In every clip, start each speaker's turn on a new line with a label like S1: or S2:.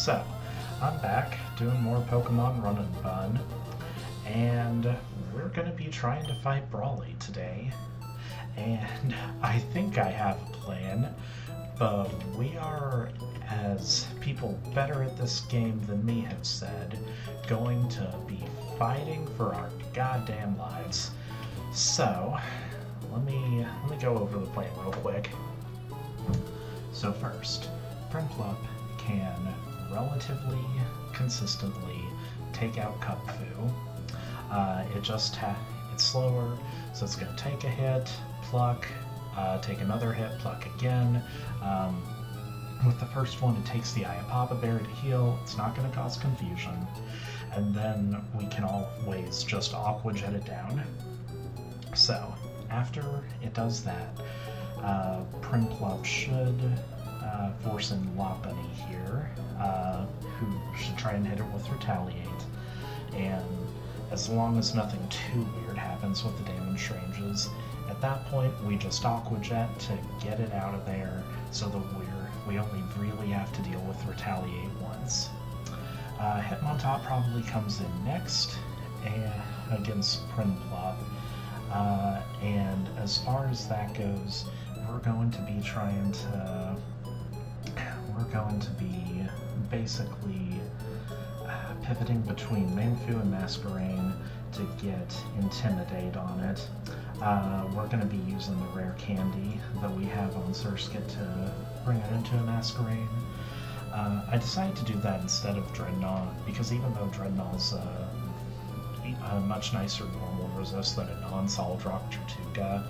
S1: So, I'm back doing more Pokemon Run and Bun, and we're going to be trying to fight Brawly today. And I think I have a plan, but we are, as people better at this game than me have said, going to be fighting for our goddamn lives. So, let me go over the plan real quick. So first, Prinplup can relatively consistently take out Kung-Fu. It's slower, so it's going to take a hit, pluck, take another hit, pluck again. With the first one, it takes the Iapapa Berry to heal. It's not going to cause confusion. And then we can always just Aqua Jet it down. So, after it does that, Prinplup should force in Lopunny here, who should try and hit it with Retaliate. And as long as nothing too weird happens with the damage ranges, at that point we just Aqua Jet to get it out of there so that we only really have to deal with Retaliate once. Hitmontop probably comes in next against Prinplup. And as far as that goes, we're going to be basically pivoting between Mangfu and Masquerain to get Intimidate on it. We're going to be using the rare candy that we have on Surskit to bring it into a Masquerain. I decided to do that instead of Dreadnought, because even though Dreadnought's a much nicer normal resist than a non-solid rock Tortuga,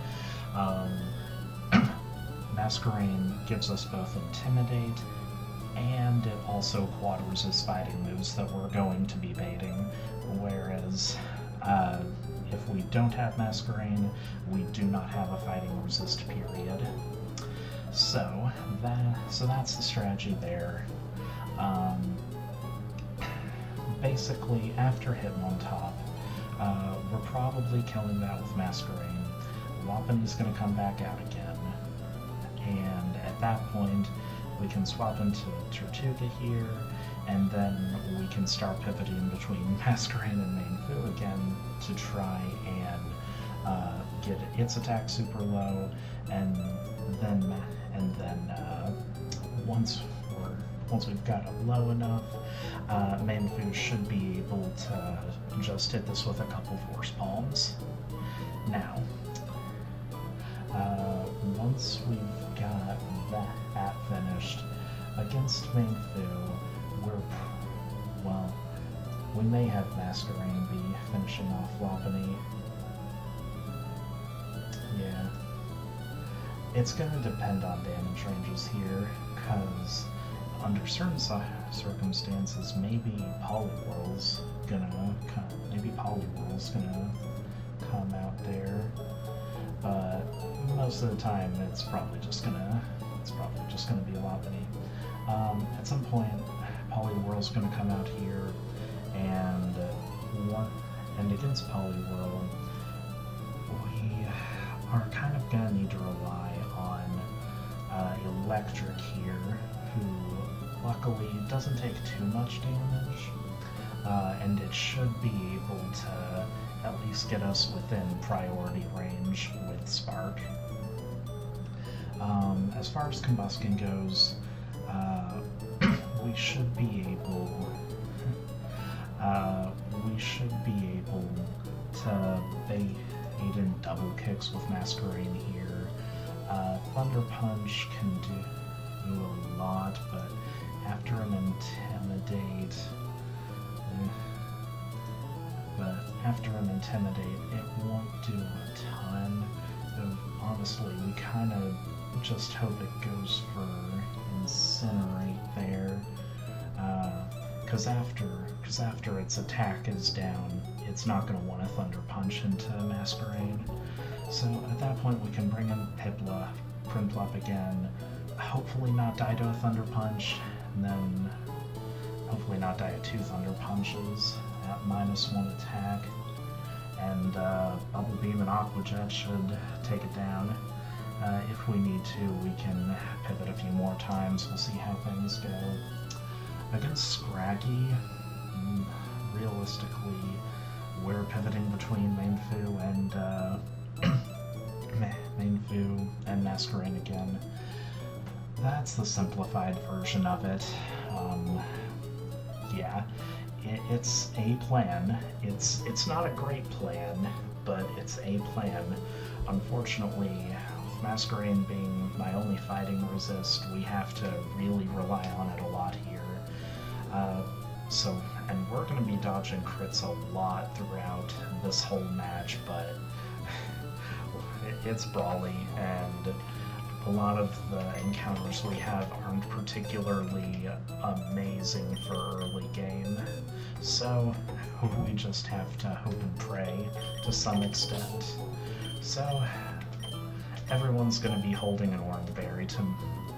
S1: Masquerain gives us both Intimidate, and it also quad resists fighting moves that we're going to be baiting, whereas if we don't have Masquerain, we do not have a fighting resist period. So that's the strategy there. Basically, after Hitmontop, we're probably killing that with Masquerain. Lopunny's going to come back out again, and at that point, we can swap into Tortuga here, and then we can start pivoting between Masquerain and Mangfu again to try and get its attack super low, and then once we've got it low enough, Mangfu should be able to just hit this with a couple Force Palms. Now, once we've got that finished, against Mangfu, we may have Masquerain be finishing off Lopunny. Yeah. It's going to depend on damage ranges here, because under certain circumstances, maybe Poliwhirl's gonna come out there, but most of the time it's probably just gonna be Lopunny. At some point, Poliwhirl's gonna come out here, and against Poliwhirl, we are kind of gonna need to rely on Electric here, who luckily doesn't take too much damage, and it should be able to at least get us within priority range with Spark. As far as Combuskin goes, we should be able to bait in double kicks with Masquerain here. Thunder Punch can do a lot, but after an Intimidate, it won't do a ton. Honestly, we kind of just hope it goes for Incinerate there, because after its attack is down, it's not going to want to Thunder Punch into Masquerain. So at that point, we can bring in Prinplup again, hopefully not die to a Thunder Punch, and then hopefully not die to 2 Thunder Punches at -1 attack, and Bubble Beam and Aqua Jet should take it down. If we need to, we can pivot a few more times. We'll see how things go. Against Scraggy, realistically, we're pivoting between Mainfu and Mainfu and Masquerain again. That's the simplified version of it. Yeah, it's a plan. It's not a great plan, but it's a plan. Unfortunately, with Masquerain being my only fighting resist, we have to really rely on it a lot here. And we're going to be dodging crits a lot throughout this whole match, but it's Brawly, and a lot of the encounters we have aren't particularly amazing for early game, so we just have to hope and pray to some extent. So everyone's going to be holding an orange berry,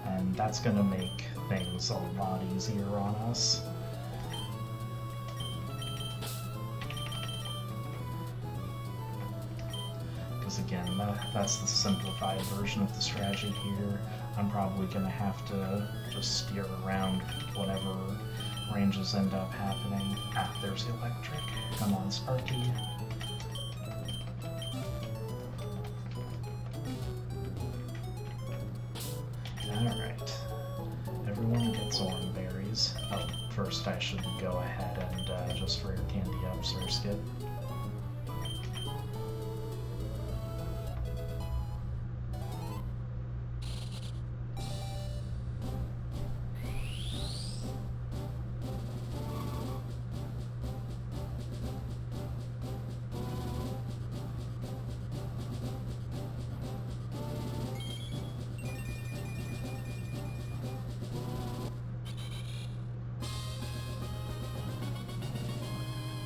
S1: and that's going to make things a lot easier on us. Because again, that's the simplified version of the strategy here. I'm probably going to have to just steer around whatever ranges end up happening. Ah, there's the electric. Come on, Sparky. Alright. Everyone gets orange berries. Oh, first I should go ahead and just rare candy up Surskit.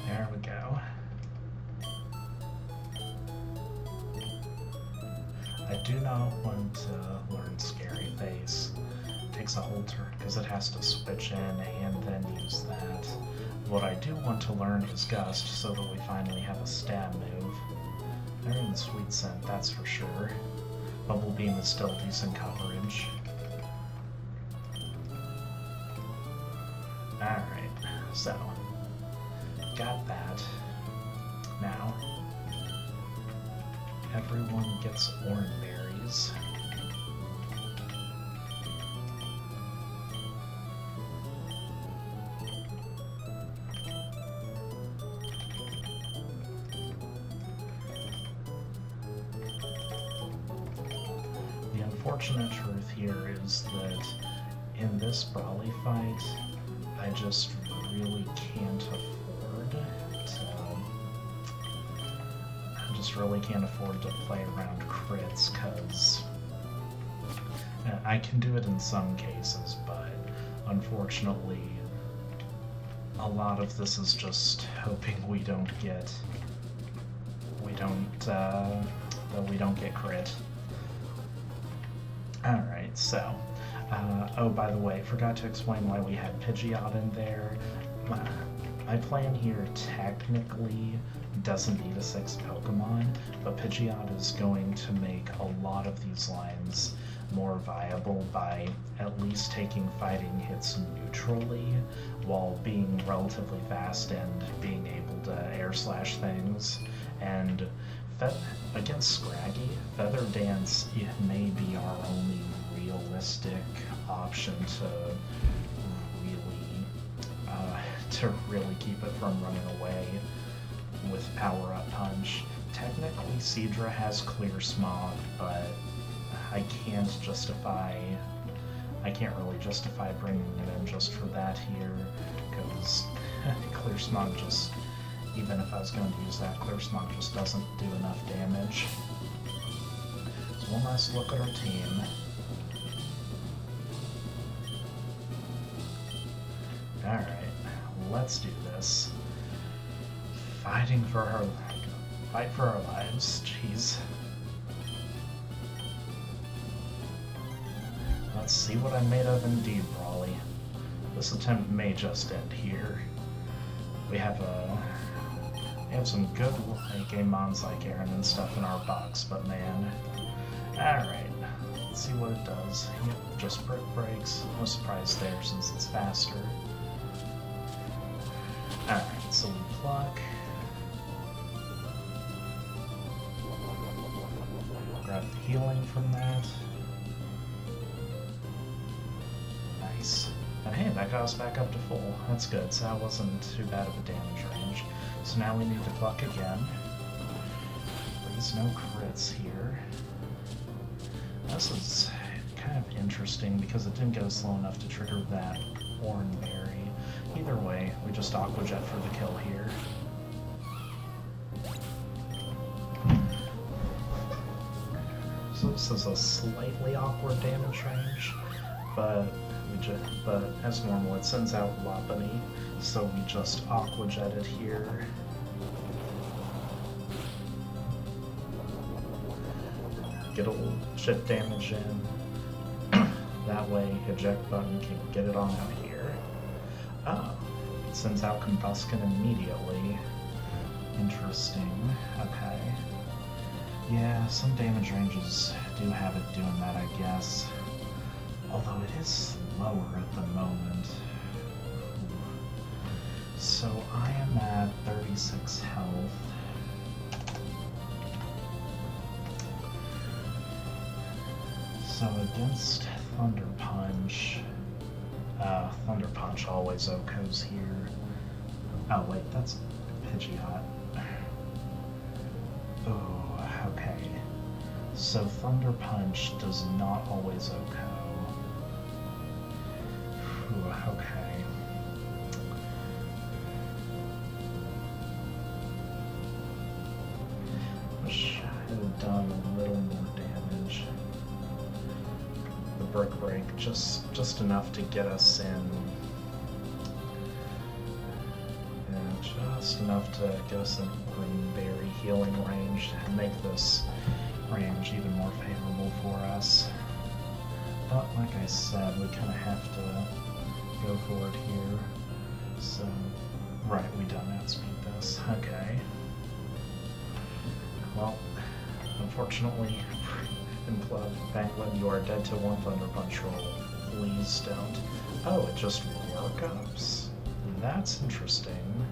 S1: There we go. I do not want to learn Scary Face. It takes a whole turn because it has to switch in and then use that. What I do want to learn is Gust so that we finally have a stab move. They're in the Sweet Scent, that's for sure. Bubble Beam is still decent coverage. Alright, so got that. Now, everyone gets orange berries. The unfortunate truth here is that in this Brawly fight, I just really can't afford to... I just really can't afford to play around crits, because I can do it in some cases, but unfortunately a lot of this is just hoping we don't get crit. Alright, so oh, by the way, forgot to explain why we had Pidgeot in there. My plan here technically doesn't need a 6th Pokemon, but Pidgeot is going to make a lot of these lines more viable by at least taking fighting hits neutrally while being relatively fast and being able to air slash things. And against Scraggy, Feather Dance, it may be our only realistic option to really keep it from running away with Power Up Punch. Technically, Seadra has Clear Smog, but I can't really justify bringing it in just for that here, because Clear Smog just, even if I was going to use that, Clear Smog just doesn't do enough damage. So one last look at our team. Alright, let's do this. Fight for our lives, jeez. Let's see what I'm made of indeed, Brawly. This attempt may just end here. We have some good game mons like Aaron and stuff in our box, but man. Alright, let's see what it does. Yep, just Brick Breaks. No surprise there since it's faster. Alright, so we pluck. Grab the healing from that. Nice. And hey, that got us back up to full. That's good, so that wasn't too bad of a damage range. So now we need to pluck again. Please no crits here. This is kind of interesting because it didn't go slow enough to trigger that Oran Berry. Either way, we just Aqua Jet for the kill here. So this is a slightly awkward damage range, but as normal it sends out Lopunny, so we just Aqua Jet it here. Get a little chip damage in. That way, eject button can get it on out here. Oh, it sends out Combuskin immediately. Interesting. Okay. Yeah, some damage ranges do have it doing that, I guess. Although it is slower at the moment. So I am at 36 health. So against Thunder Punch always OHKOs here. Oh wait, that's Pidgeot. Oh, okay. So Thunder Punch does not always OHKO. Okay. Wish I had done a little more damage. The Brick Break, just enough to get us in. Yeah, just enough to get us in Green Berry healing range and make this range even more favorable for us. But like I said, we kind of have to go for it here. So, right, we don't outspeed this. Okay. Well, unfortunately, in Club Penguin, you are dead to one Thunder Punch roll. Please don't. Oh, it just workups? That's interesting.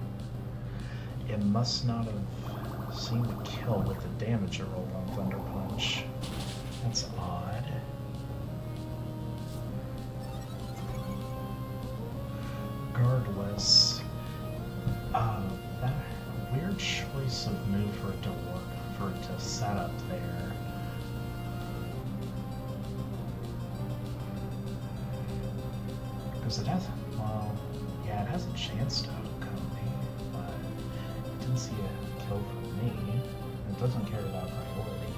S1: It must not have seen the kill with the damage it rolled on Thunder Punch. That's odd. Regardless, that weird choice of move for it to work, for it to set up there. Because it has, well, yeah, it has a chance to outcome me, but it didn't see a kill from me. It doesn't care about priority.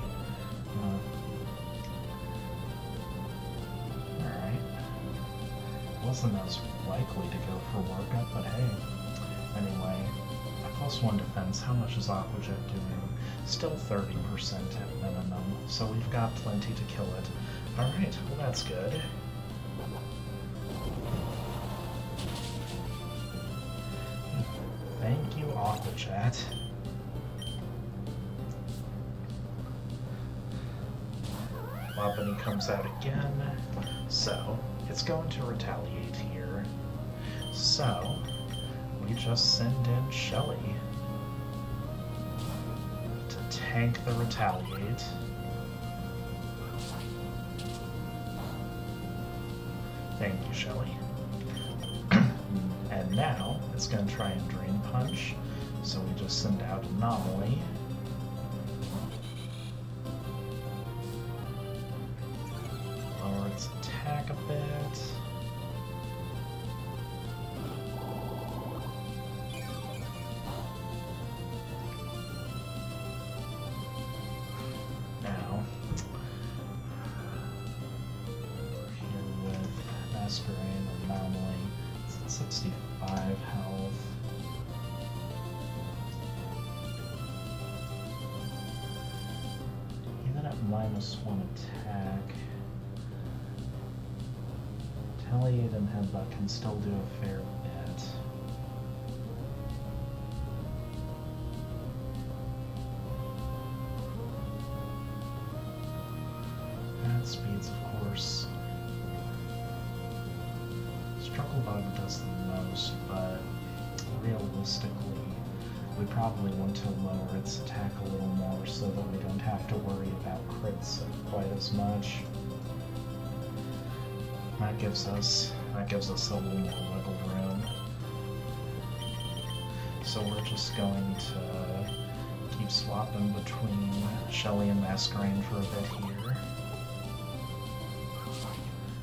S1: Alright. Wasn't as likely to go for workup, but hey. Anyway, a +1 defense, how much is Aqua Jet doing? Still 30% at minimum, so we've got plenty to kill it. Alright, well that's good. Thank you, Aqua Jet. Lopunny comes out again, so it's going to retaliate here. So, we just send in Shelly to tank the retaliate. Thank you, Shelly. And now, it's going to try and Drain Punch, so we just send out Anomaly. Lower its attack a bit. Now, we're here with Masquerade Anomaly. It's at 65 health. Even at -1 attack, Retaliate and Headbutt can still do a fair bit. That speeds, of course. Struggle Bug does the most, but realistically, we probably want to lower its attack a little more so that we don't have to worry about crits quite as much. That gives us a little more wiggle room. So we're just going to keep swapping between Shelly and Masquerain for a bit here.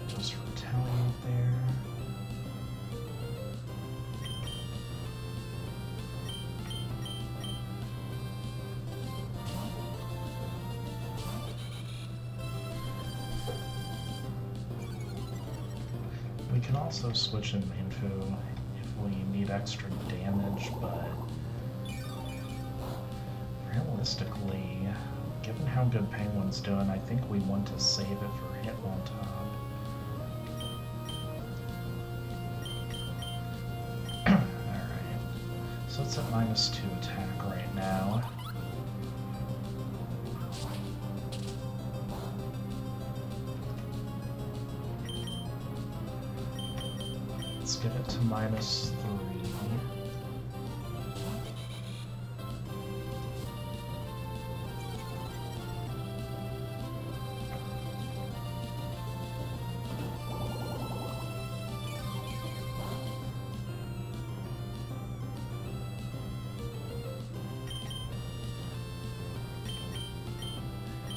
S1: Just retaliate there. We can also switch in Manfu if we need extra damage, but realistically, given how good Penguin's doing, I think we want to save it for hit on top. Alright, so it's at -2 attack right now. Let's get it to -3.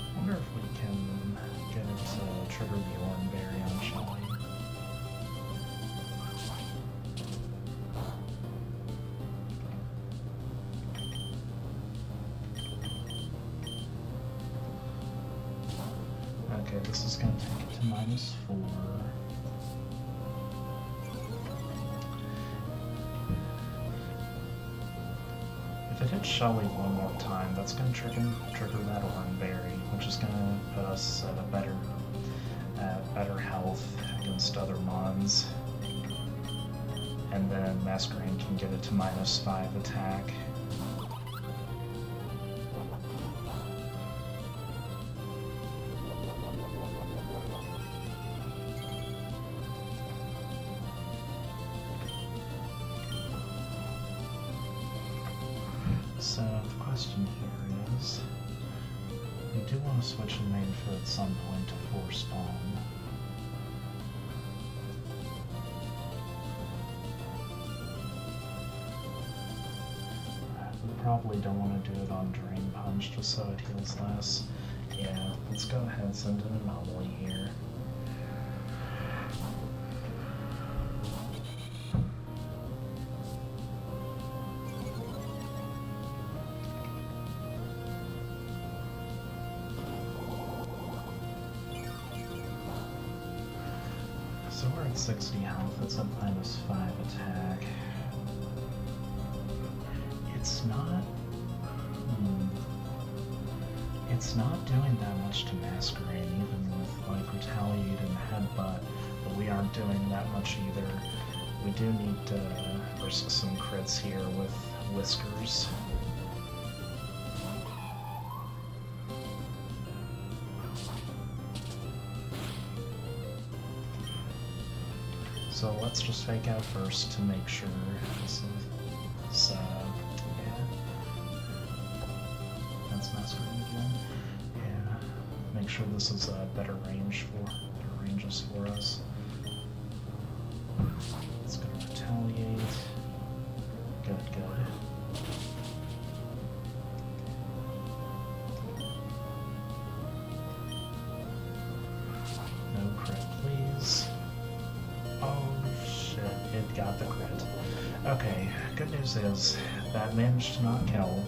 S1: I wonder if we can get it to trigger the Oranberry on Shelly. Okay, this is going to take it to -4. If it hits Shelly one more time, that's going to trigger that Oranberry, which is going to put us at a better health against other mons. And then Masquerain can get it to -5 attack. So the question here is, we do want to switch in Manfu at some point to 4 spawn. We probably don't want to do it on Drain Punch just so it heals less. Yeah, let's go ahead and send an Anomaly here. So we're at 60 health, it's at -5 attack. It's not doing that much to Masquerain, even with like Retaliate and Headbutt, but we aren't doing that much either. We do need to risk some crits here with Whiskers. So let's just fake out first to make sure this is, yeah. That's Masquerain again. Yeah. Make sure this is a better ranges for us. It's gonna retaliate. Good. No crit, please. Oh shit, it got the crit. Okay, good news is that managed to not kill.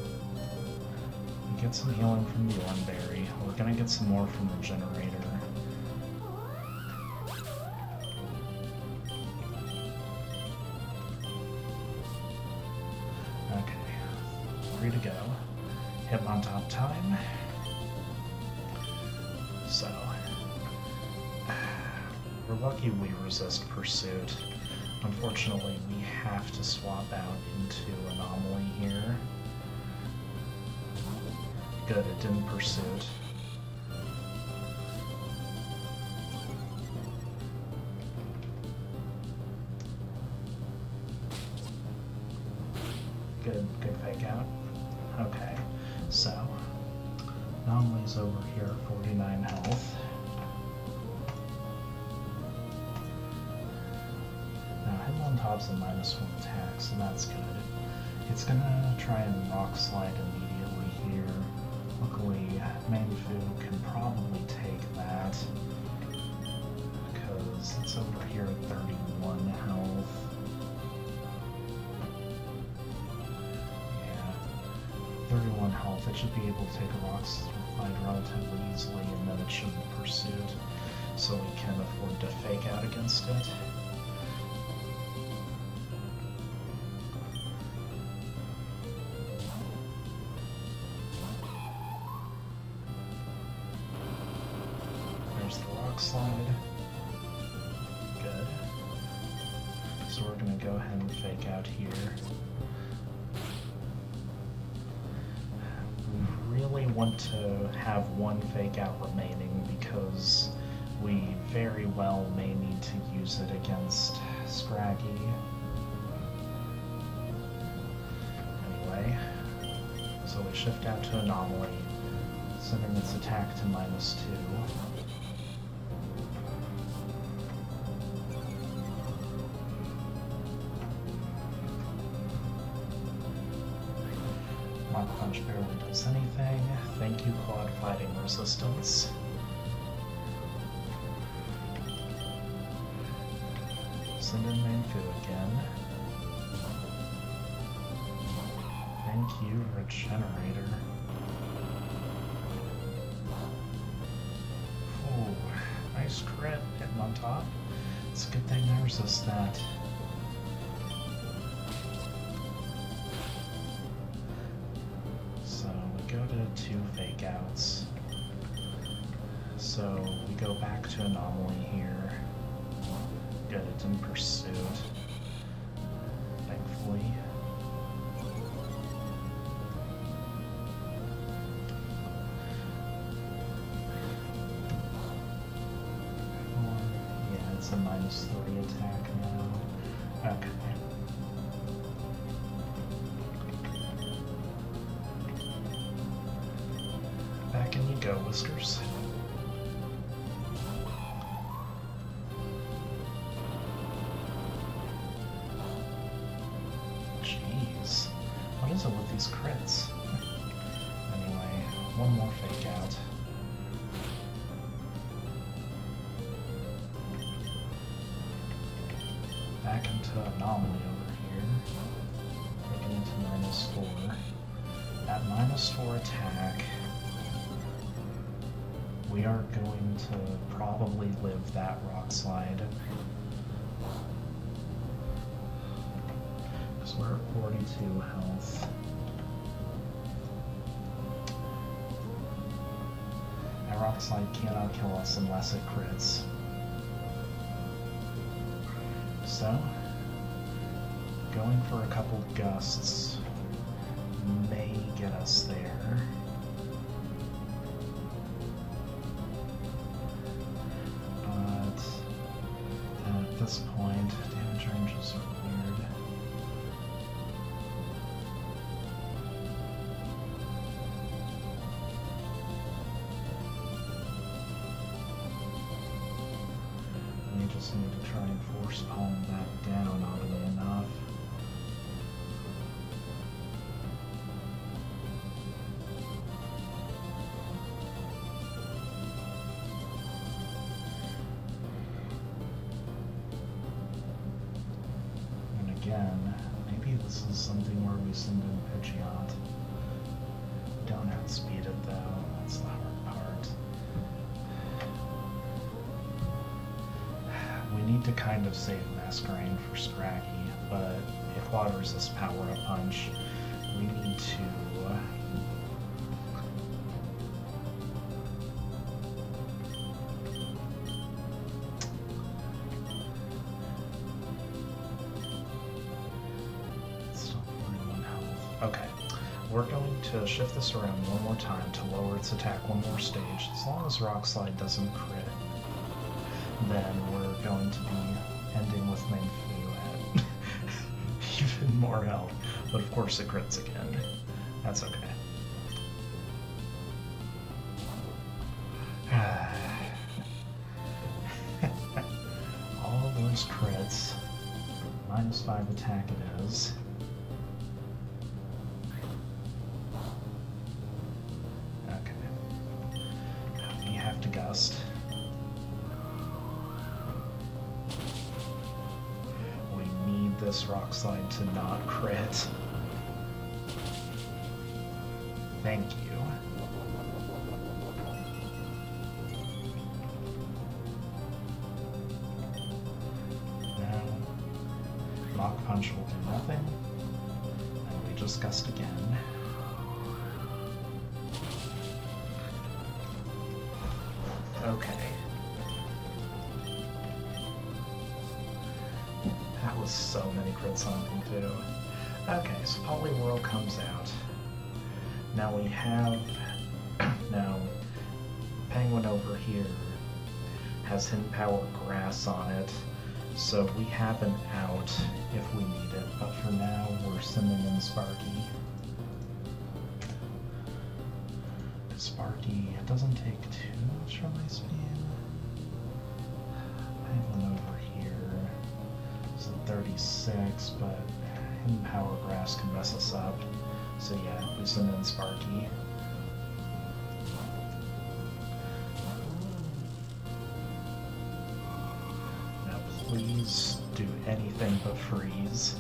S1: We get some healing from the Oranberry. We're gonna get some more from the generator. Okay, 3 to go. Hitmontop time. So, we're lucky we resist Pursuit. Unfortunately, we have to swap out into Anomaly here. Good, it didn't Pursuit. out? Okay, so Anomaly's over here at 49 health. Now Hitmontop's a -1 attack, so that's good. It's gonna try and Rock Slide immediately here. Luckily, Manfu can probably take that because it's over here at 31 health. Yeah, 31 health. It should be able to take a Rock Slide relatively easily, and then it shouldn't Pursuit, so we can afford to fake out against it. Slide. Good. So we're going to go ahead and fake out here. We really want to have one fake out remaining because we very well may need to use it against Scraggy. Anyway, so we shift out to Anomaly, sending its attack to -2. Punch barely does anything. Thank you, Quad Fighting Resistance. Send in Manfu again. Thank you, Regenerator. Ooh, nice crit, Hitmontop. It's a good thing I resist that. Go to 2 fake outs. So we go back to Anomaly here. Good, it didn't Pursuit, thankfully. Yeah, it's a -3 attack now. Okay. Back in you go, Whiskers. Jeez. What is it with these crits? Anyway, one more fake out. Back into Anomaly over here. Taking it to -4. At -4 attack, we are going to probably live that Rock Slide. Because we're at 42 health. That Rock Slide cannot kill us unless it crits. So, going for a couple gusts may get us there. At this point, damage ranges are weird. We just need to try and force palm that down, oddly enough. Again, maybe this is something where we send in Pidgeot. Don't outspeed it though, that's the hard part. We need to kind of save Masquerain for Scraggy, but if Water resists Power Up Punch, we need to Okay, we're going to shift this around one more time to lower its attack one more stage. As long as Rock Slide doesn't crit, then we're going to be ending with Manfu at even more health. But of course it crits again. That's okay. All those crits. -5 attack it is. Okay. We have to gust. We need this rock slide to not crit. Thank you. Now, Rock Punch will do nothing, and we just gust again. Okay. That was so many crits on me too. Okay, so Poliwhirl comes out. Now we have, now Penguin over here has Hidden Power Grass on it, so we have an out if we need it, but for now we're sending in Sparky. Sparky doesn't take too much from my speed. Penguin over here is at 36, but Hidden Power Grass can mess us up. So yeah, we send in Sparky. Now please do anything but freeze.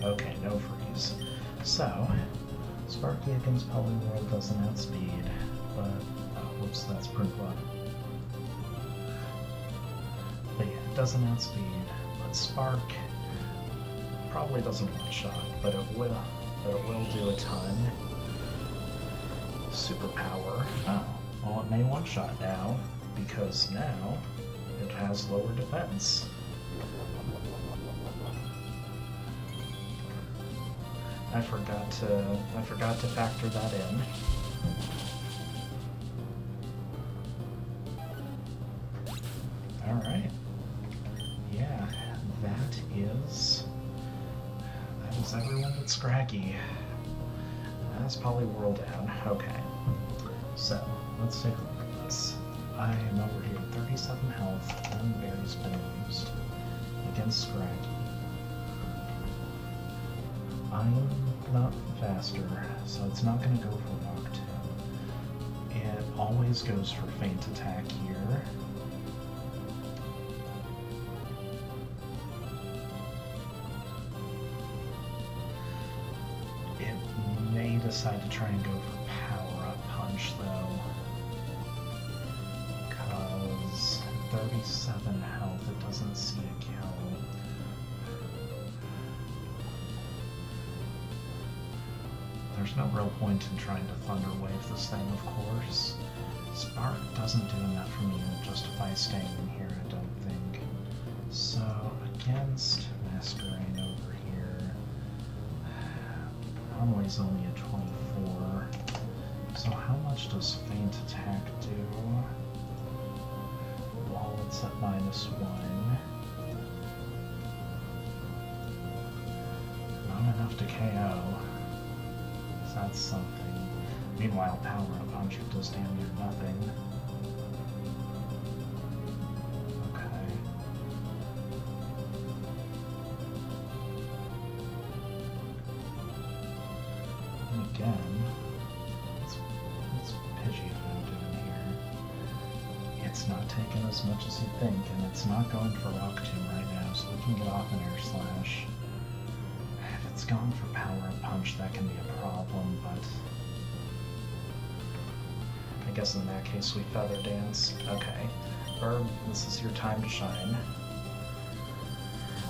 S1: Okay, no freeze. So, Sparky against Poliwhirl doesn't outspeed, but, whoops, that's Prinplup. But yeah, it doesn't outspeed, but Spark probably doesn't one-shot, but it will. It will do a ton. Superpower. Oh, well, it may one-shot now, because now it has lower defense. I forgot to factor that in. All right. Yeah, that is everyone but Scraggy. That's Poliwhirl down. Okay. So, let's take a look at this. I am over here at 37 health, 1 berry's been used against Scraggy. I'm not faster, so it's not going to go for Rock Tomb. It always goes for Feint Attack here. Decide to try and go for Power-Up Punch though, because 37 health, it doesn't see a kill. There's no real point in trying to Thunder Wave this thing, of course. Spark doesn't do enough for me to justify staying in here, I don't think. So, against Masquerain over here, Conway's only a 24, so how much does Feint Attack do? While it's at -1. Not enough to KO, so that's something. Meanwhile, Power-Up Punch does damn near nothing. Again, it's Pidgey that I'm doing here. It's not taking as much as you think, and it's not going for Rock Tomb right now, so we can get off an Air Slash. If it's gone for Power-Up Punch, that can be a problem, but I guess in that case we Feather Dance. Okay. Birb, this is your time to shine.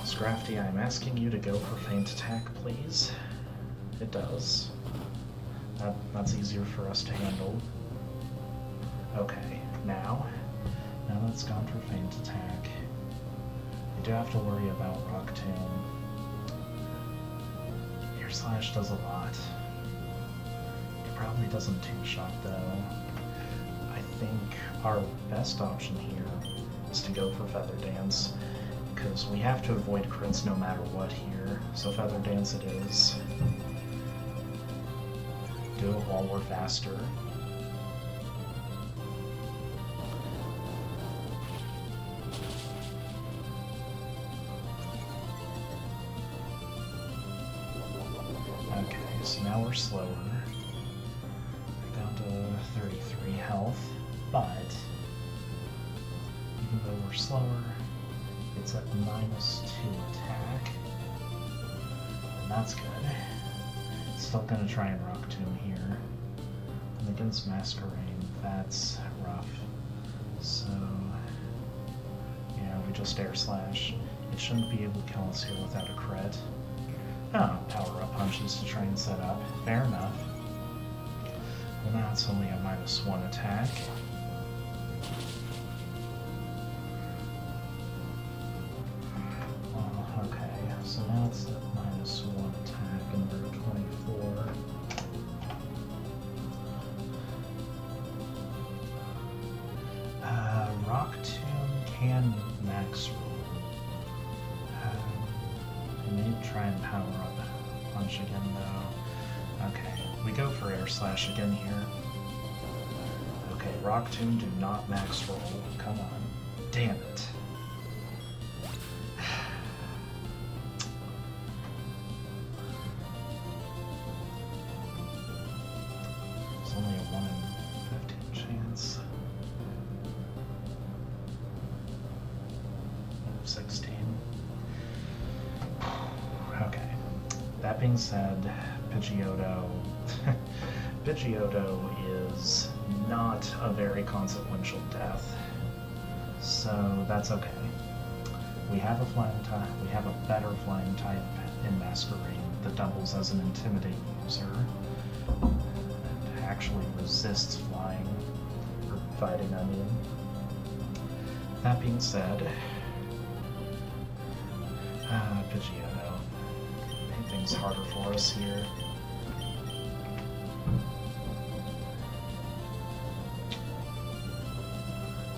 S1: Scrafty, I'm asking you to go for Feint Attack, please. It does. That's easier for us to handle. Okay, now that it's gone for Feint Attack, you do have to worry about Rock Tomb. Air Slash does a lot. It probably doesn't two-shot though. I think our best option here is to go for Feather Dance. because we have to avoid crits no matter what here. So Feather Dance it is. Do it while we're faster. Okay, so now we're slower. We're down to 33 health, but even though we're slower, it's at -2 attack, and that's good. Still gonna try and Rock Tomb here. And against Masquerade, that's rough. So, yeah, we just Air Slash. It shouldn't be able to kill us here without a crit. Oh, power-up punches to try and set up. Fair enough. Well, now it's only a -1 attack. Okay, so now it's at -1 attack and we're at 24. Rock Tomb can max roll. I may try and power up punch again though. Okay, we go for Air Slash again here. Okay, Rock Tomb, do not max roll. Come on. Damn it. It's only a 1 in 15 chance. 16. Okay. That being said, Pidgeotto... Pidgeotto is not a very consequential death, so that's okay. We have a flying type. We have a better flying type in Masquerade that doubles as an Intimidate user and actually resists flying or fighting. I mean. That being said, Pidgeotto made things harder for us here.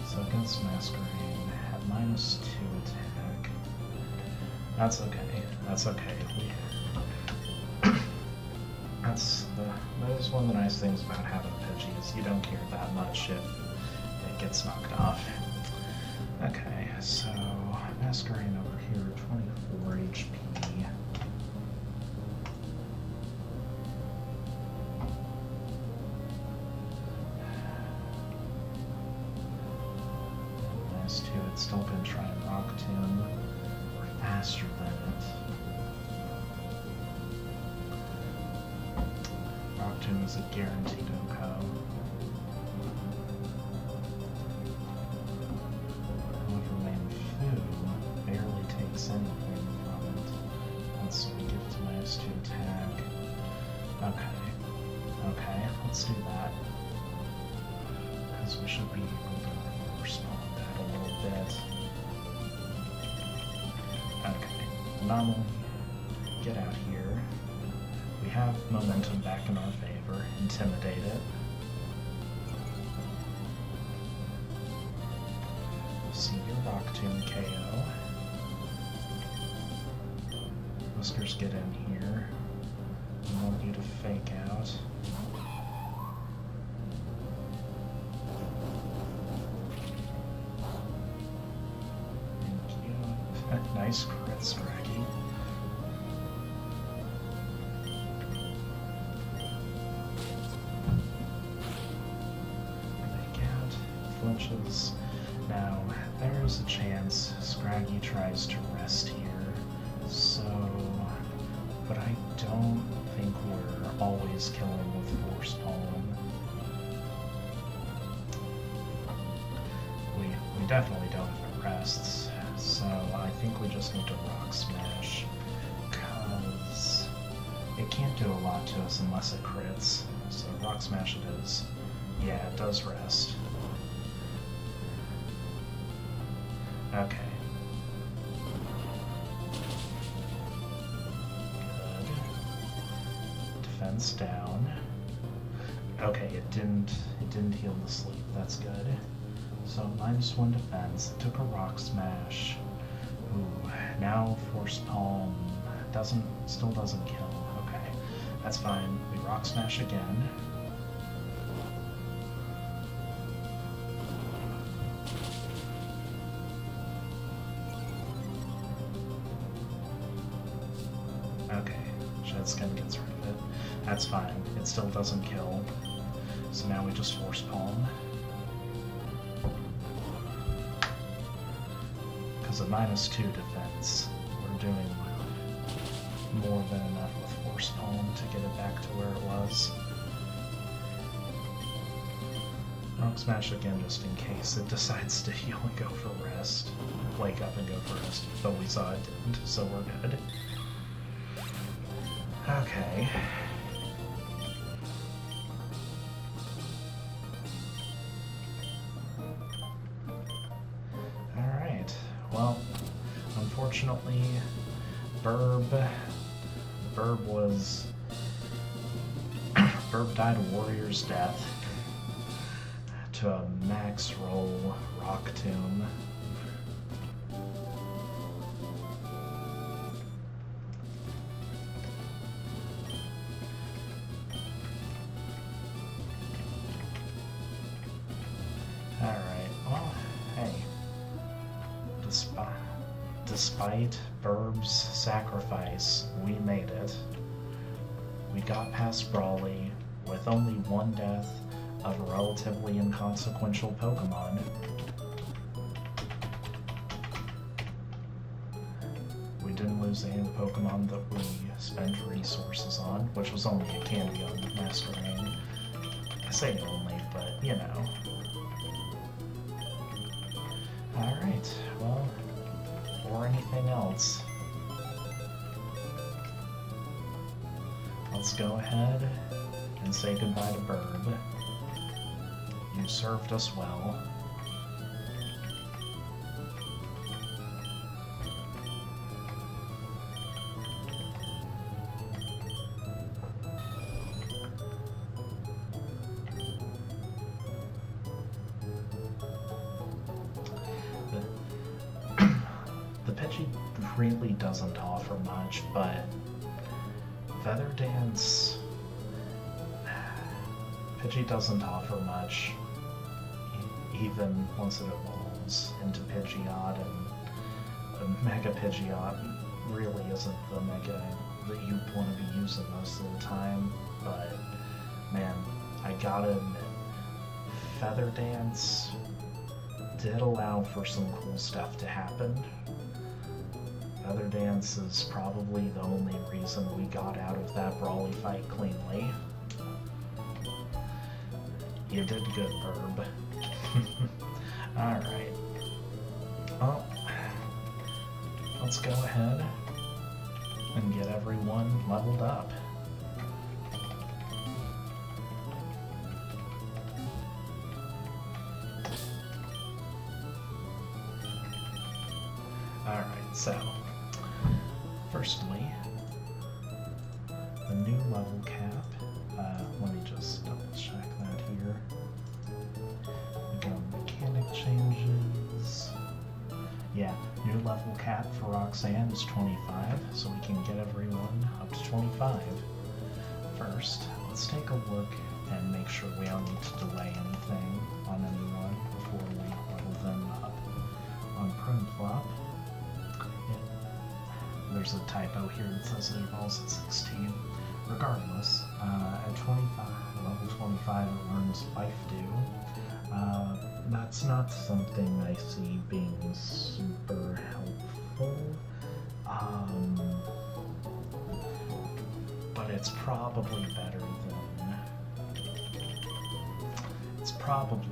S1: So against Masquerade at -2 attack. That's okay. That's okay. That is one of the nice things about having a Pidgey is you don't care that much if it gets knocked off. Okay, so Masquerade over here, 24 HP. -2, it's still gonna try and Rock Tomb. We're faster than it. Rock Tomb is a guaranteed OCO. Barely takes anything from it. That's we give it to -2 attack. Okay. Okay, let's do that. Because we should be able to respond that a little bit. Okay. Anomaly. Get out here. We have momentum back in our favor. Intimidate it. See your Rock Tomb KO. Whiskers, get in here. I want you to fake out. Thank you. Nice crit, Scraggy. Fake out. Flinches. Now, there's a chance Scraggy tries to rest here, so... But I don't think we're always killing with Force Pollen. We definitely don't if it rests, so I think we just need to Rock Smash, because it can't do a lot to us unless it crits. So Rock Smash it is. Yeah, it does rest. Okay. Good. Defense down. Okay, it didn't heal the sleep. That's good. So -1 defense. It took a Rock Smash. Ooh, now Force Palm still doesn't kill. Okay, that's fine. We Rock Smash again. Okay, Shed Skin gets rid of it. That's fine. It still doesn't kill. So now we just Force Palm. Because at -2 defense, we're doing more than enough with Force Palm to get it back to where it was. Rock Smash again just in case it decides to heal and go for rest. Wake up and go for rest. But we saw it didn't, so we're good. Okay. Alright. Well, unfortunately, Birb died a warrior's death to a max roll Rock Tomb. Alright, well, hey. Despite Birb's sacrifice, we made it. We got past Brawly with only one death of a relatively inconsequential Pokemon. We didn't lose any of the Pokemon that we spent resources on, which was only a candy on Master Rain. I say only, but you know. Alright, well, or anything else. Let's go ahead and say goodbye to Birb. You served us well. The Pidgey really doesn't offer much, but Feather Dance... Pidgey doesn't offer much, even once it evolves into Pidgeot, and Mega Pidgeot really isn't the Mega that you want to be using most of the time, but man, I gotta admit, Feather Dance did allow for some cool stuff to happen. Feather Dance is probably the only reason we got out of that Brawly fight cleanly. You did good, Birb. Alright. Well, let's go ahead and get everyone leveled up. Alright, so firstly, the new level cap. Let me just double check that here. We got mechanic changes. Yeah, new level cap for Roxanne is 25, so we can get everyone up to 25. First, let's take a look and make sure we don't need to delay anything on anyone before we level them up. On Primplop, there's a typo here that says it evolves at 16. Regardless, at 25, level 25, it learns Life Do. That's not something I see being super helpful, but it's probably better than... It's probably...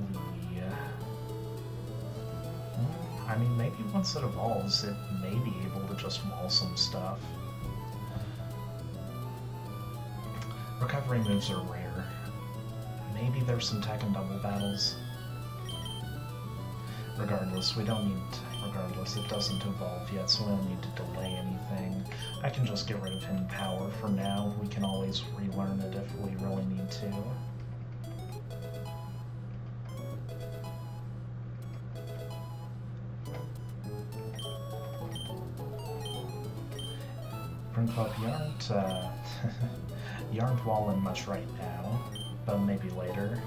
S1: I mean, maybe once it evolves, it may be able to just wall some stuff. Recovery moves are rare. Maybe there's some Tekken double battles. Regardless, we don't need... Regardless, it doesn't evolve yet, so we don't need to delay anything. I can just get rid of hidden power for now. We can always relearn it if we really need to. Club, you aren't walling much right now, but maybe later.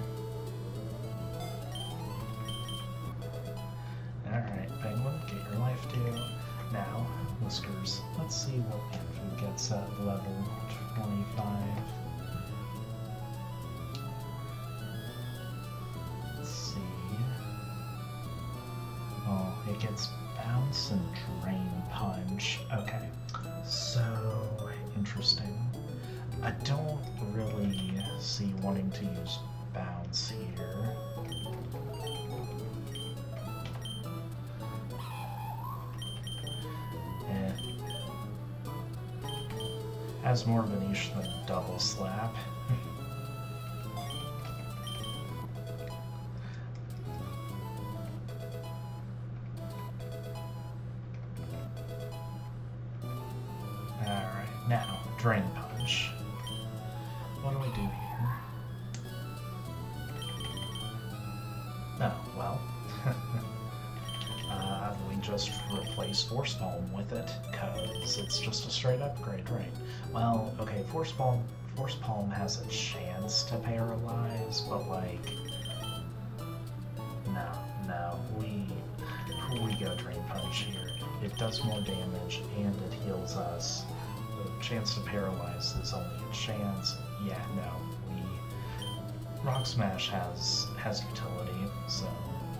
S1: Alright, Penguin, get your life due. Now, Whiskers, let's see what Andrew gets at level 25. Let's see. Oh, it gets Bounce and Drain Punch. Okay, so interesting. I don't really see wanting to use Bounce here. Has more of a niche than Double Slap. Alright, now, Drain Punch. What do we do here? Oh, well. We just replace Force Palm with it, because it's just a straight upgrade, right? Well, okay, Force Palm has a chance to paralyze, but like, no, we go Drain Punch here. It does more damage and it heals us. The chance to paralyze is only a chance. Yeah, no, Rock Smash has utility, so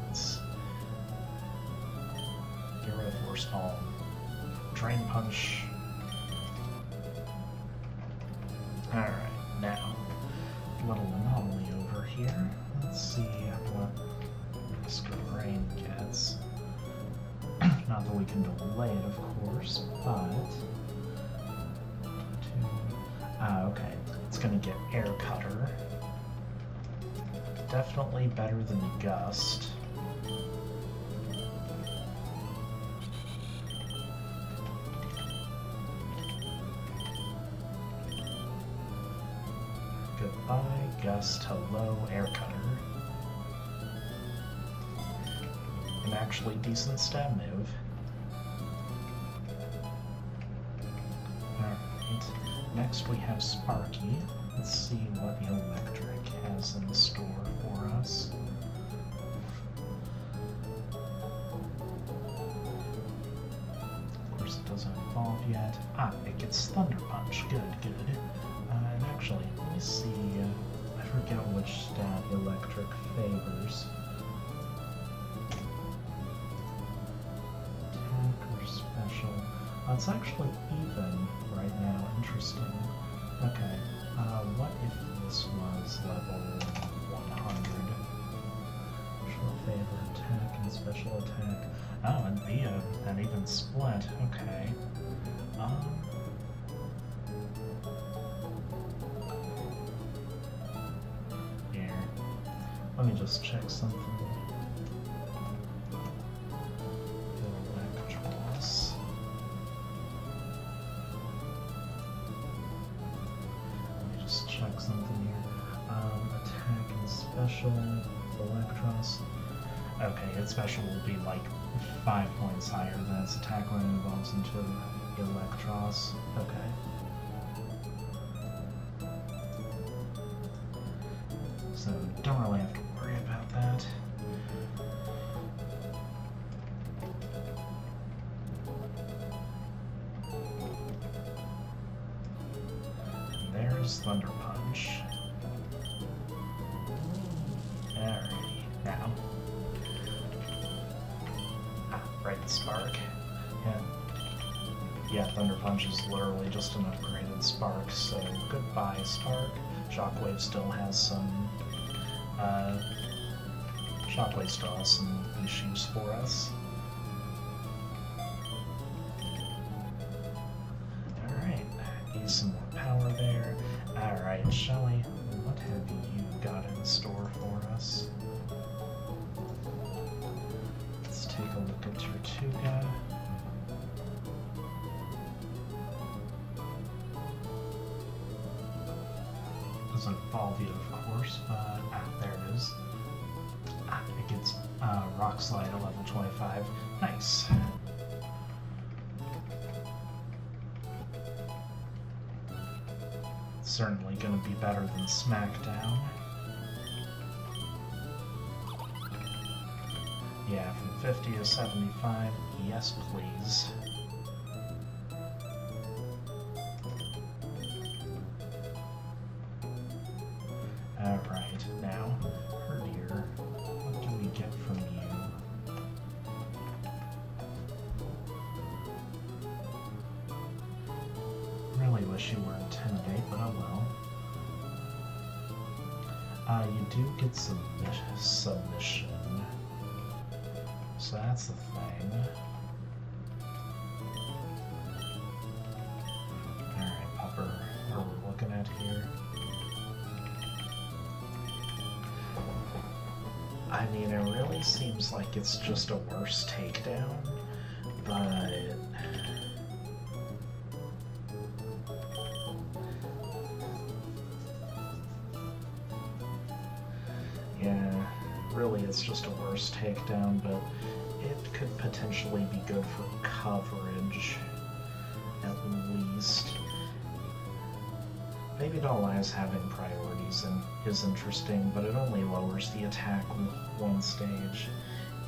S1: let's get rid of Force Palm. Drain Punch. Alright, now, little anomaly over here. Let's see what Mr. Rain gets. Not that we can delay it, of course, but... okay. It's gonna get Air Cutter. Definitely better than Gust. Goodbye, Gust, hello, Air Cutter. An actually decent stab move. Alright, next we have Sparky. Let's see what Electric has in store for us. Of course it doesn't evolve yet. It gets Thunder Punch, good. And actually, let me see, I forget which stat Electric favors. Attack or special? It's actually even right now, interesting. Okay, what if this was level 100? Special favor, attack, and special attack. Oh, and be an even split, okay. Here, let me just check something. Electros. Check something here. Attack and special Electros. Okay, its special will be like 5 points higher than its attack when it evolves into Electros. Okay. So don't really have to worry about that. There's Thunder Punch. Alrighty, now. Right, Spark. Yeah, Thunder Punch is literally just an upgraded Spark, so goodbye, Spark. Shockwave still has some, Shockwave still has some issues for us. Alright, use some more power there. Alright, Shelly, what have you got in store for us? Let's take a look at Tortuga. Doesn't evolve yet, of course, but there it is. It gets Rock Slide at level 25. Nice. Certainly going to be better than SmackDown. Yeah, from 50 to 75, yes please. Alright, now, Herdier, what do we get from you? Really wish you were Intimidate, but oh well. You do get submission. So that's the thing. Alright, Pupper, what are we looking at here? I mean, it really seems like it's just a worse takedown, but... yeah, really it's just a worse takedown, but it could potentially be good for coverage, at least. Maybe Dolleyes having priorities is interesting, but it only lowers the attack one stage.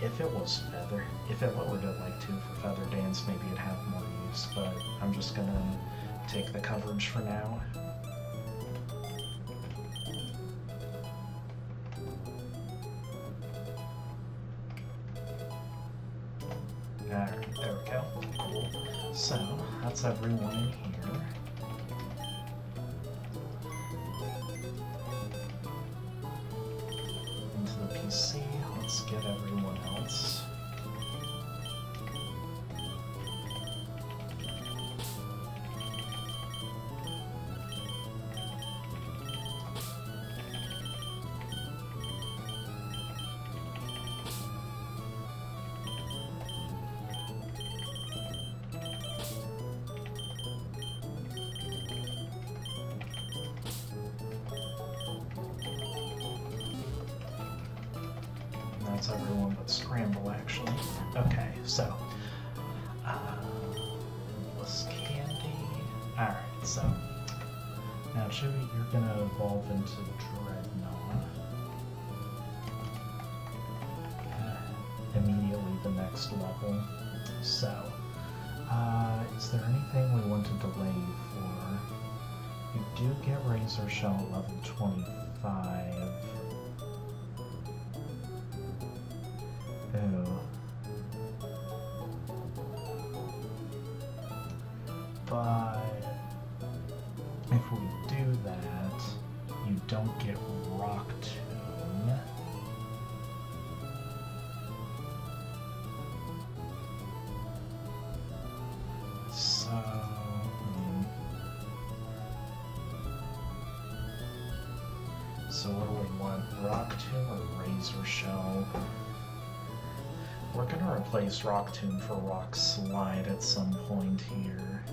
S1: If it lowered it like 2 for Feather Dance, maybe it'd have more use, but I'm just gonna take the coverage for now. Alright, there we go. Cool. So, that's everyone in here. Into the PC, let's get everyone else. That's everyone but Scramble, actually. Okay, so, endless candy. Alright, so, now Chewie, you're gonna evolve into Dreadnought. Immediately the next level. So, is there anything we want to delay you for? You do get Razor Shell at level 25. Ooh. But if we do that, you don't get Rock Tomb. So, so what do we want? Rock Tomb or Razor Shell? We're gonna replace Rock Tomb for Rock Slide at some point here.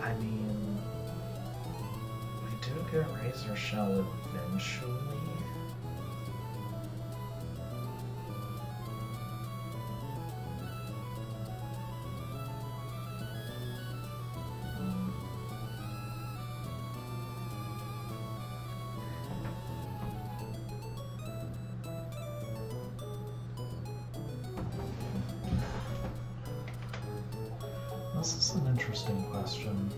S1: I mean, we do get Razor Shell eventually. This is an interesting question.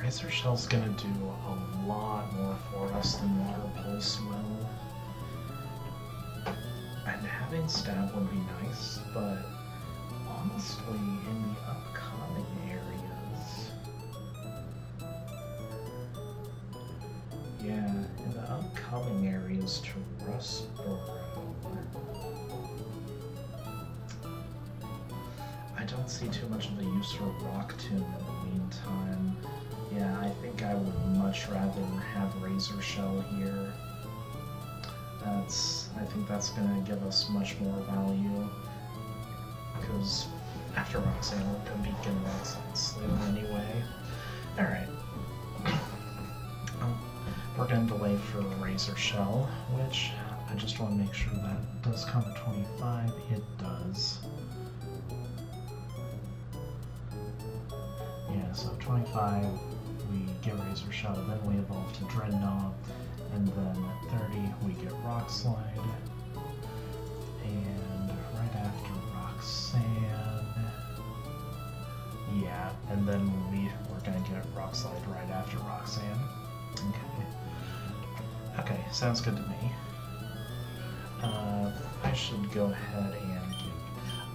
S1: Razor Shell's gonna do a lot more for us than Water Pulse will. And having Stab would be nice, but honestly, in the upcoming areas... yeah, in the upcoming areas to Rustboro, I don't see too much of a use for Rock Tomb in the meantime. Yeah, I think I would much rather have Razor Shell here. I think that's gonna give us much more value, because after Roxanne we're gonna be getting Roxanne Slayer anyway. Alright. We're gonna delay for the Razor Shell, which I just want to make sure that does come at 25. It does. Yeah, so 25 we get Razor Shell, then we evolve to Dreadnought, and then at 30 we get Rock Slide, and right after Roxanne, yeah, and then we're gonna get Rock Slide right after Roxanne. Okay, sounds good to me. I should go ahead and give...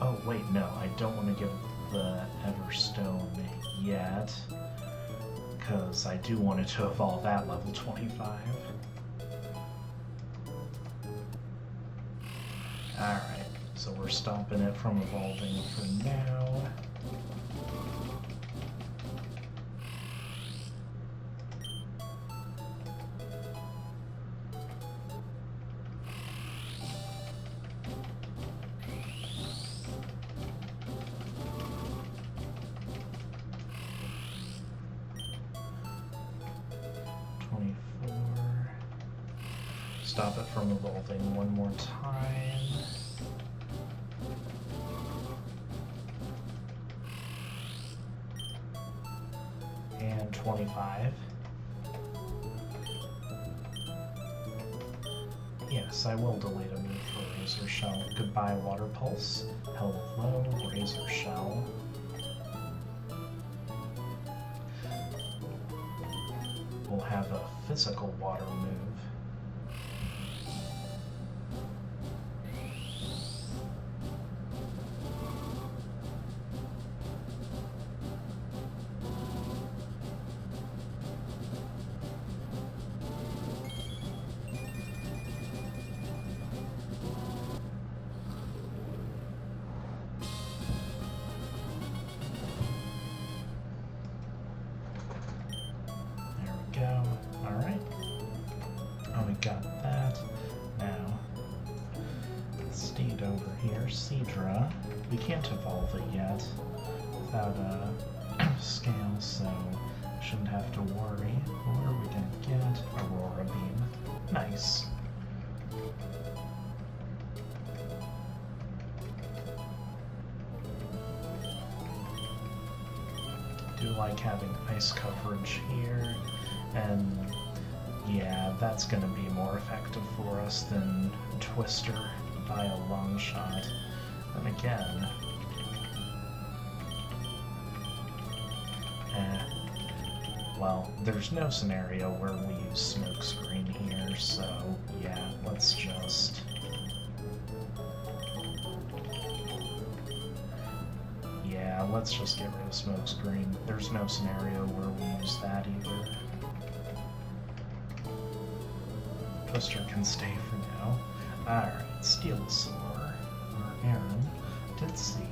S1: Oh, wait, no, I don't want to give the Everstone yet, because I do want it to evolve at level 25. Alright, so we're stopping it from evolving for now. Stop it from evolving one more time. And 25. Yes, I will delete a move for Razor Shell. Goodbye, Water Pulse. Hello, Razor Shell. We'll have a physical water move. Alright. Oh, we got that. Now, Steed over here, Seadra. We can't evolve it yet without a scale, so shouldn't have to worry. What are we gonna get? Aurora Beam. Nice. Do like having ice coverage here, and yeah, that's going to be more effective for us than Twister by a long shot. And again, well, there's no scenario where we use Smokescreen here, so yeah, let's just... Yeah, let's just get rid of Smokescreen. There's no scenario where we use that either. Twister can stay for now. Alright, Steelsaur, or Aaron, did see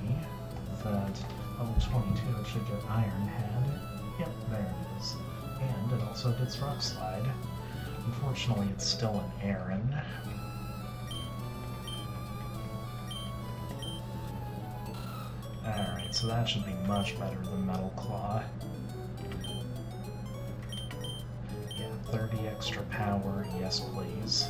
S1: that level 22 it should get Iron Head. Yep, there it is. And it also gets Rock Slide. Unfortunately, it's still an Aaron. Alright, so that should be much better than Metal Claw. Yeah, 30 extra power, yes please.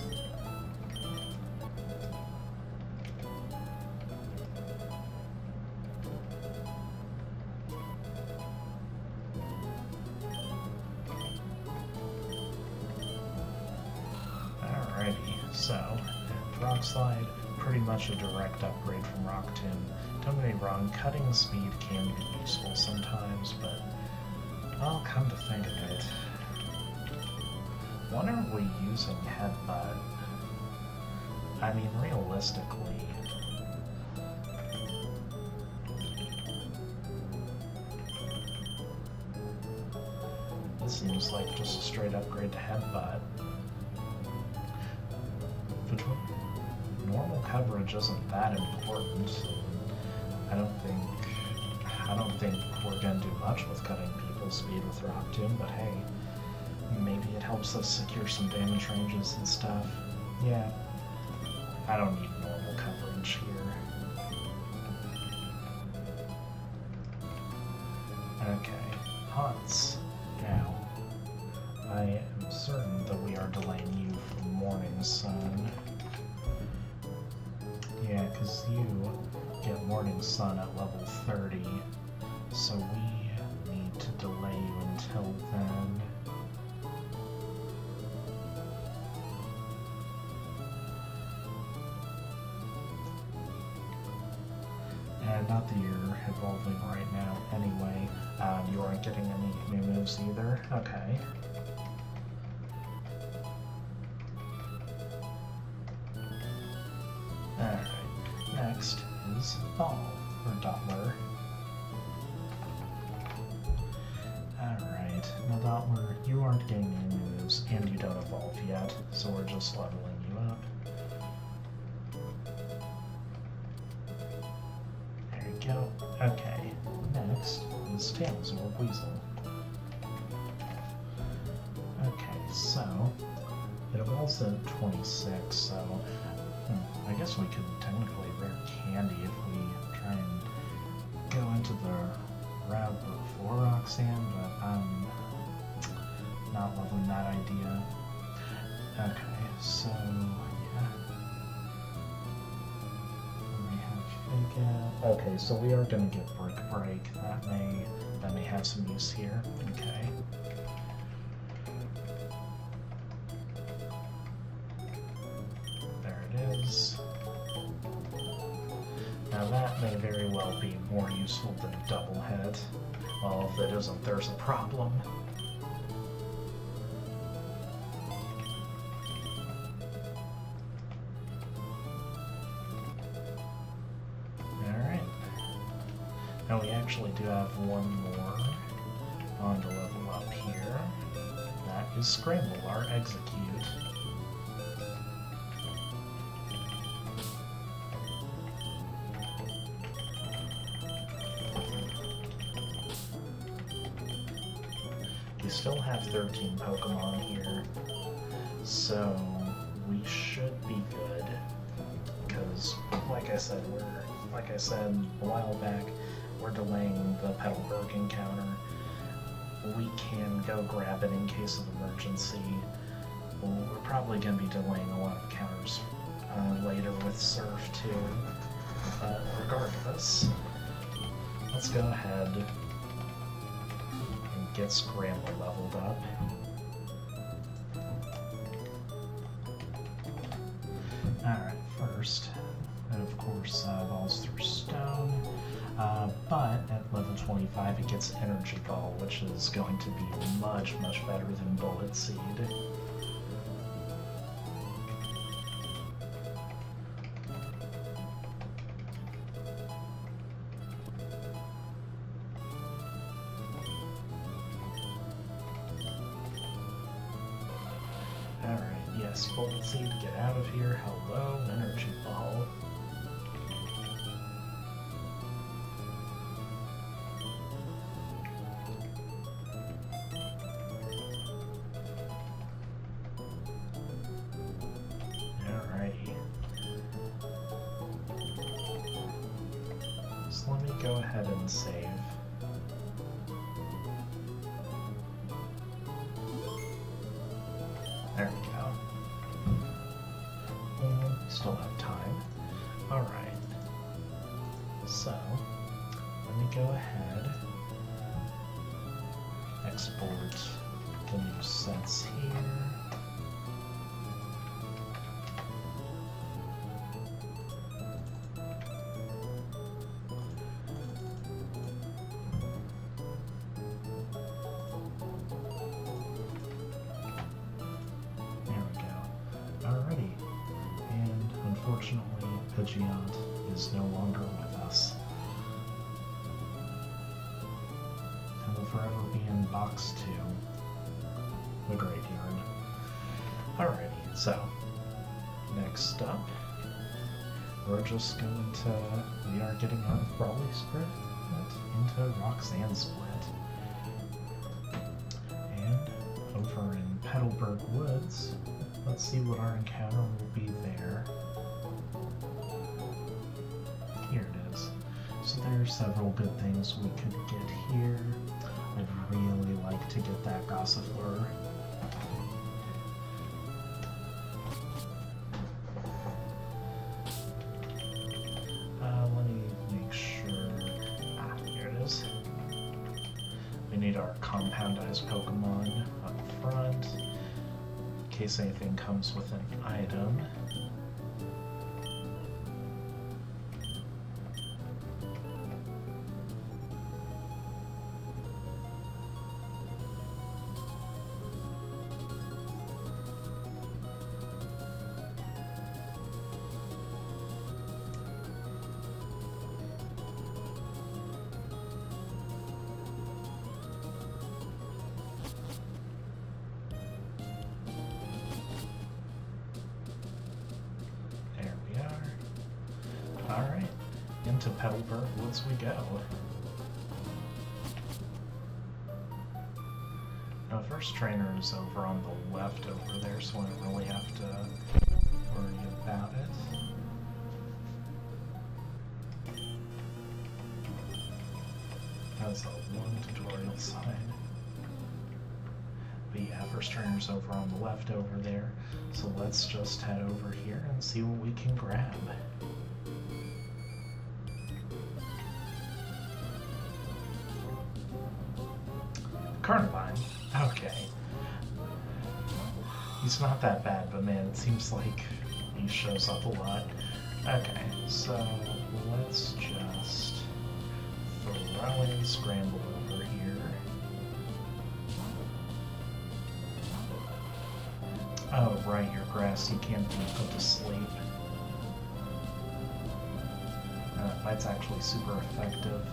S1: Alrighty, so, Rock Slide, pretty much a direct upgrade from Rock Tomb. Don't get me wrong, cutting speed can be useful sometimes, but I'll come to think of it. When are we using Headbutt? I mean, realistically, this seems like just a straight upgrade to Headbutt. Normal coverage isn't that important. I don't think we're gonna do much with cutting people's speed with Rock Tomb, but hey, maybe it helps us secure some damage ranges and stuff. Yeah, I don't need normal coverage here. Okay, hunts. Now, I am certain that we are delaying you from Morning Sun. Yeah, because you get Morning Sun at level 30, so we need to delay you until then. And not that you're evolving right now anyway. You aren't getting any new moves either? Okay. Alright, next is Ball, or Dottler. Alright, now Dottler, you aren't getting any new moves, and you don't evolve yet, so we're just leveling you up. There you go. Okay, next is Tails, or Weasel. Okay, so it evolves at 26, so I guess we could technically rare candy if we try and go into the route before Roxanne, but I'm not loving that idea. Okay, so yeah. We have Fake Out. Okay, so we are gonna get Brick Break. That may have some use here. Okay. There it is. Now that may very well be more useful than Double Head. Well, if it isn't, there's a problem. Alright. Now we actually do have one more on to level up here. That is Scramble, our Execute. We still have 13 Pokemon here, so we should be good. Because, like I said a while back, we're delaying the Petalburg encounter. We can go grab it in case of emergency. We're probably going to be delaying a lot of encounters later with Surf too. But regardless, let's go ahead and get Scramble leveled up. Alright, first, it of course evolves through Stone, but at level 25 it gets Energy Ball, which is going to be much, much better than Bullet Seed. Yes, Bullet Seed, get out of here. Hello, Energy Ball. Alrighty. So let me go ahead and save. There we go. Still have time. Alright. So, let me go ahead, export the new sets here. Unfortunately, Pidgeot is no longer with us. And will forever be in Box 2, the Graveyard. Alrighty, so, next up, we are getting out of Brawly Split into Roxanne Split. And over in Petalburg Woods, let's see what our encounter will be there. There's several good things we could get here. I'd really like to get that Gossifleur. Let me make sure. Here it is. We need our compoundized Pokemon up front, in case anything comes with an item. Alright, into Birb, woods we go. Now, first trainer is over on the left over there, so I don't really have to worry about it. That's a one tutorial sign. But yeah, first trainer's over on the left over there, so let's just head over here and see what we can grab. Carnivine? Okay. He's not that bad, but man, it seems like he shows up a lot. Okay, so let's just throw in Scramble over here. Oh, right, your grass, you can't be put to sleep. That's actually super effective.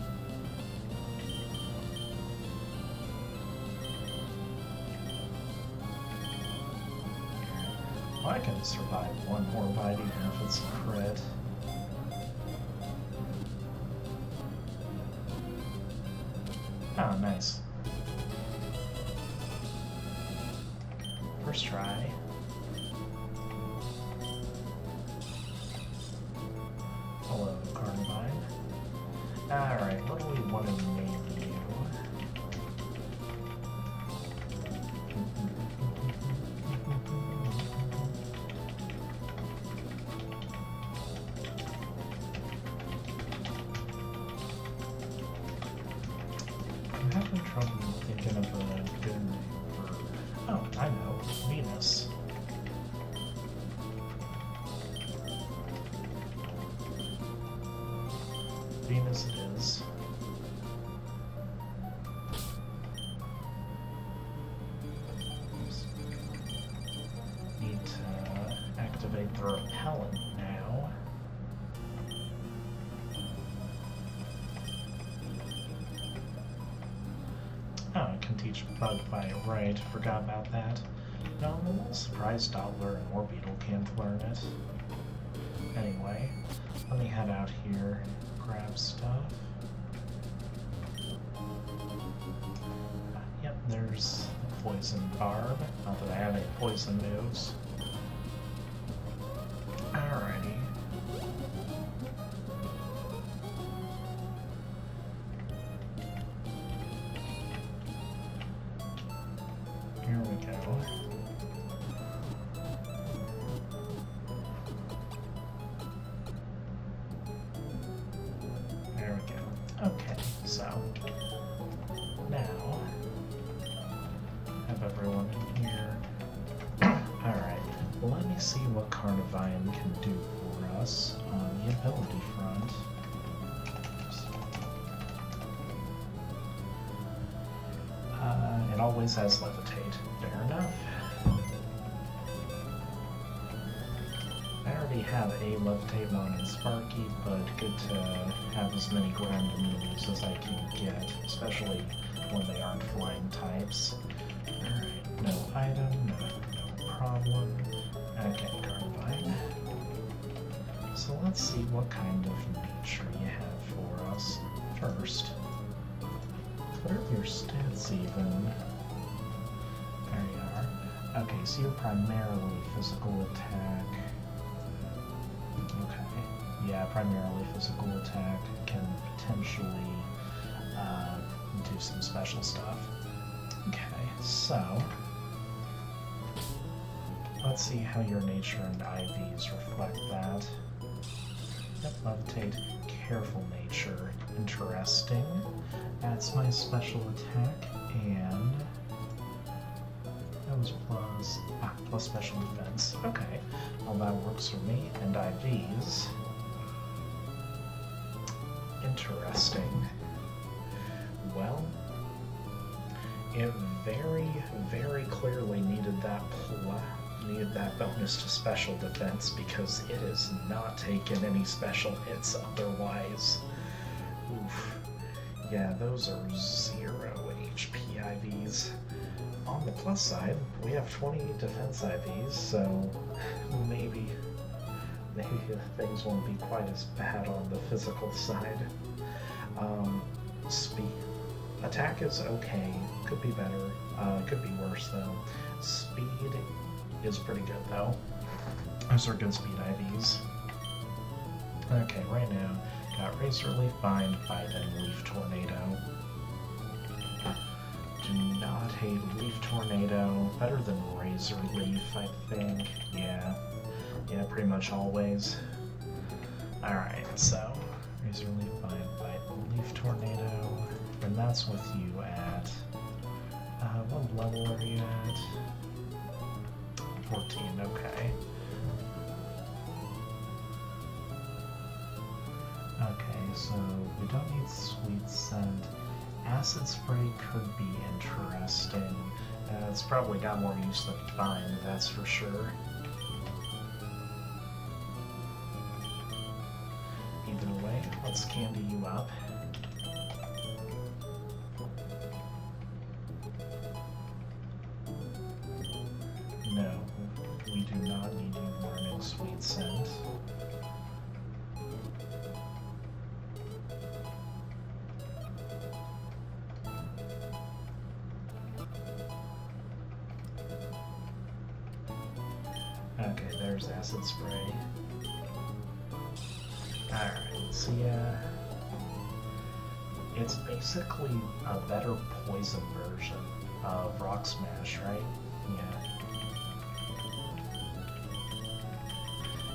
S1: I can survive one more bite even if it's a crit. Oh, nice. First try. Hello, Carnivine. Alright, what do we want to name you? I'm having trouble thinking of a good name for... Oh, I know. Venus. Venus it is. Need to activate the repellent now. Oh, I can teach Bug Bite, right, forgot about that. No, I'm a little surprised Doppler and Orbeetle can't learn it. Anyway, let me head out here and grab stuff. Yep, there's Poison Barb. Not that I have any poison moves. Alrighty. Here we go. There we go. Okay, so now have everyone in here. Alright, well, let me see what Carnivine can do for us on the ability front. It always has Levitate. Fair enough. I already have a Levitate on in Sparky, but good to have as many ground immunities as I can get, especially when they aren't flying types. Alright, no item, no problem. Okay, Carnivine. So let's see what kind of nature you have for us first. What are your stats even? There you are. Okay, so you're primarily physical attack. Okay. Yeah, primarily physical attack, can potentially do some special stuff. Okay, so let's see how your nature and IVs reflect that. Yep, levitate, careful nature, interesting. That's my special attack, and that was plus special defense. Okay, well that works for me, and IVs. Interesting. Well, it very, very clearly needed that bonus to special defense because it is not taking any special hits otherwise. Oof. Yeah, those are 0 HP IVs. On the plus side, we have 20 defense IVs, so maybe things won't be quite as bad on the physical side. Speed. Attack is okay, could be better, could be worse though. Speed is pretty good though. Those are good speed IVs. Okay, right now, got Razor Leaf, Bind, Bite, and Leaf Tornado. Do not hate Leaf Tornado. Better than Razor Leaf, I think. Yeah, pretty much always. Alright, so Razor Leaf, Bind, Bite, Leaf Tornado. And that's with you at, what level are you at? 14, okay. Okay, so we don't need Sweet Scent. Acid Spray could be interesting. It's probably got more use than Bind, that's for sure. Either way, let's candy you up. No, we do not need you learning Sweet Scent. Okay, there's Acid Spray. Alright, so yeah, it's basically a better poison version of Rock Smash, right? Yeah.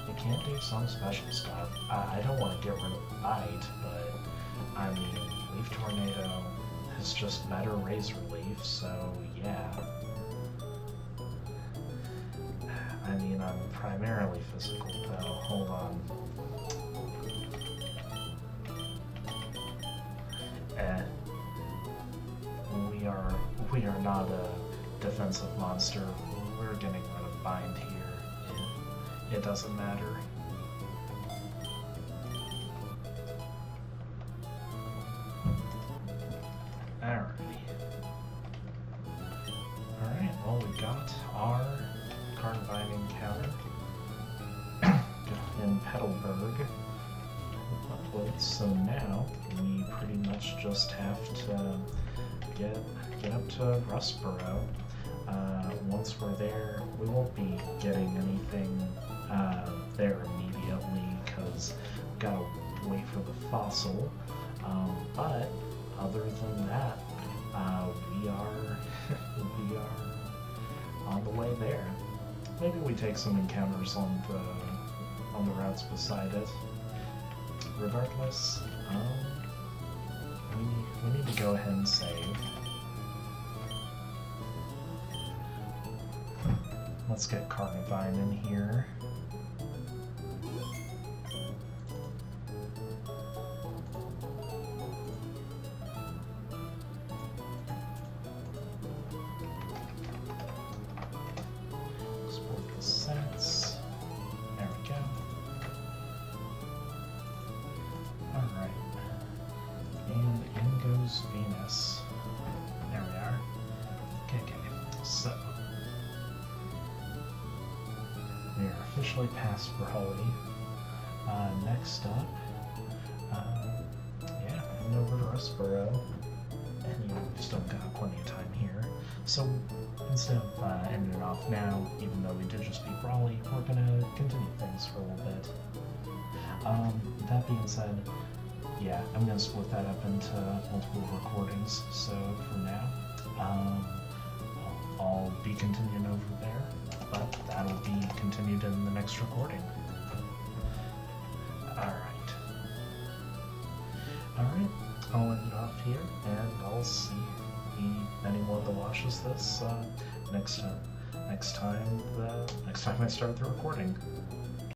S1: It can do some special stuff. I don't want to get rid of Bite, but I mean, Leaf Tornado is just better Razor Leaf, so yeah. I mean, I'm primarily physical though. Hold on. We are not a defensive monster. We're getting rid of Bind here. It doesn't matter. Alrighty. Alright, well we got our Carnivine encounter in Petalburg. So now we pretty much just have to get up to Rustboro. Once we're there, we won't be getting anything there immediately because we've got to wait for the fossil. But other than that, we are we are on the way there. Maybe we take some encounters on the routes beside it. Regardless, we need to go ahead and save. Let's get Carnivine in here. Export the sets. There we go. Alright. And in goes Venus. There we are. Okay. So we are officially past Brawly. Next up, heading over to Rustboro. And we've still got plenty of time here. So instead of ending it off now, even though we did just beat Brawly, we're gonna continue things for a little bit. That being said, yeah, I'm going to split that up into multiple recordings. So for now, I'll be continuing over there, but that'll be continued in the next recording. Alright. Alright, I'll end it off here, and I'll see anyone that watches this next time I start the recording.